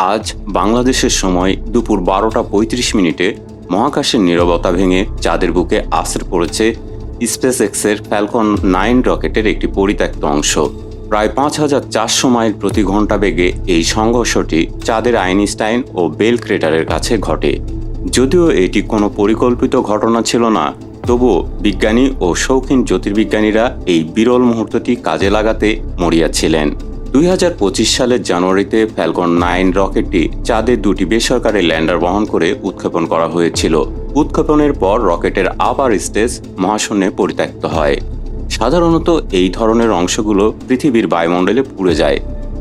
আজ বাংলাদেশের সময় দুপুর 12:35 মহাকাশের নীরবতা ভেঙে চাঁদের বুকে আছড়ে পড়েছে স্পেসএক্সের ফ্যালকন 9 রকেটের একটি পরিত্যক্ত অংশ। প্রায় 5400 মাইল প্রতি ঘন্টা বেগে এই সংঘর্ষটি চাঁদের আইনস্টাইন ও বেল ক্রেটারের কাছে ঘটে। যদিও এটি কোনো পরিকল্পিত ঘটনা ছিল না, তবুও বিজ্ঞানী ও শৌখিন জ্যোতির্বিজ্ঞানীরা এই বিরল মুহূর্তটি কাজে লাগাতে মরিয়া ছিলেন। 2025 সালের জানুয়ারিতে ফ্যালকন 9 রকেটটি চাঁদে দুটি বেসরকারি ল্যান্ডার বহন করে উৎক্ষেপণ করা হয়েছিল। উৎক্ষেপণের পর রকেটের আপার স্টেজ মহাশূন্যে পরিত্যক্ত হয়। সাধারণত এই ধরনের অংশগুলো পৃথিবীর বায়ুমণ্ডলে পুড়ে যায়,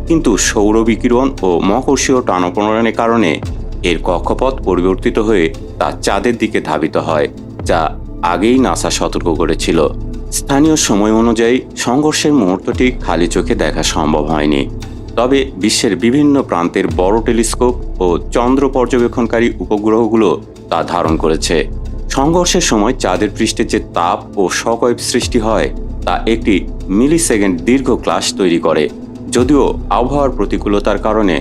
কিন্তু সৌর বিকিরণ ও মহাকর্ষীয় টানাপোড়েনের কারণে এর কক্ষপথ পরিবর্তিত হয়ে তা চাঁদের দিকে ধাবিত হয়, যা আগেই নাসা সতর্ক করেছিল। স্থানীয় সময় অনুযায়ী সংঘর্ষের মুহূর্তটি খালি চোখে দেখা সম্ভব হয়নি, তবে বিশ্বের বিভিন্ন প্রান্তের বড় টেলিস্কোপ ও চন্দ্র পর্যবেক্ষণকারী উপগ্রহগুলো তা ধারণ করেছে। সংঘর্ষের সময় চাঁদের পৃষ্ঠে যে তাপ ও শকওয়েভ সৃষ্টি হয় তা একটি মিলিসেকেন্ড দীর্ঘ ক্লাশ তৈরি করে। যদিও আবহাওয়ার প্রতিকূলতার কারণে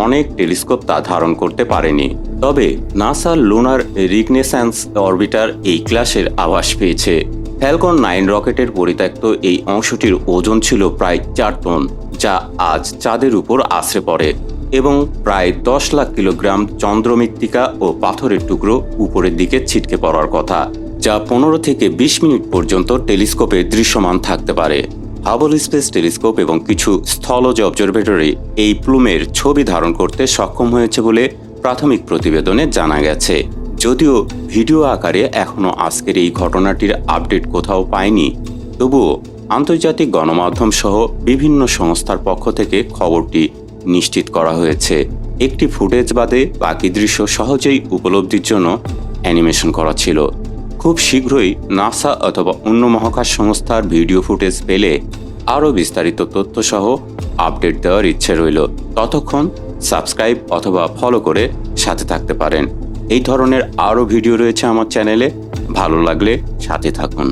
অনেক টেলিস্কোপ তা ধারণ করতে পারেনি, তবে নাসার লুনার রিকনেসান্স অরবিটার এই ক্লাশের আভাস পেয়েছে। ফ্যালকন 9 রকেটের পরিত্যক্ত এই অংশটির ওজন ছিল প্রায় 4 টন, যা আজ চাঁদের উপর আছড়ে পড়ে, এবং প্রায় 10 লাখ কিলোগ্রাম চন্দ্রমৃত্তিকা ও পাথরের টুকরো উপরের দিকে ছিটকে পড়ার কথা, যা 15 থেকে 20 মিনিট পর্যন্ত টেলিস্কোপে দৃশ্যমান থাকতে পারে। হাবল স্পেস টেলিস্কোপ এবং কিছু স্থলজ অবজারভেটরি এই প্লুমের ছবি ধারণ করতে সক্ষম হয়েছে বলে প্রাথমিক প্রতিবেদনে জানা গেছে। যদিও ভিডিও আকারে এখনও আজকের এই ঘটনাটির আপডেট কোথাও পায়নি, তবুও আন্তর্জাতিক গণমাধ্যম সহ বিভিন্ন সংস্থার পক্ষ থেকে খবরটি নিশ্চিত করা হয়েছে। একটি ফুটেজ বাদে বাকি দৃশ্য সহজেই উপলব্ধির জন্য অ্যানিমেশন করা ছিল। খুব শীঘ্রই নাসা অথবা অন্য মহাকাশ সংস্থার ভিডিও ফুটেজ পেলে আরও বিস্তারিত তথ্য সহ আপডেট দেওয়ার ইচ্ছে রইল। ততক্ষণ সাবস্ক্রাইব অথবা ফলো করে সাথে থাকতে পারেন। এই ধরনের আরও ভিডিও রয়েছে আমার চ্যানেলে, ভালো লাগলে সাথে থাকুন।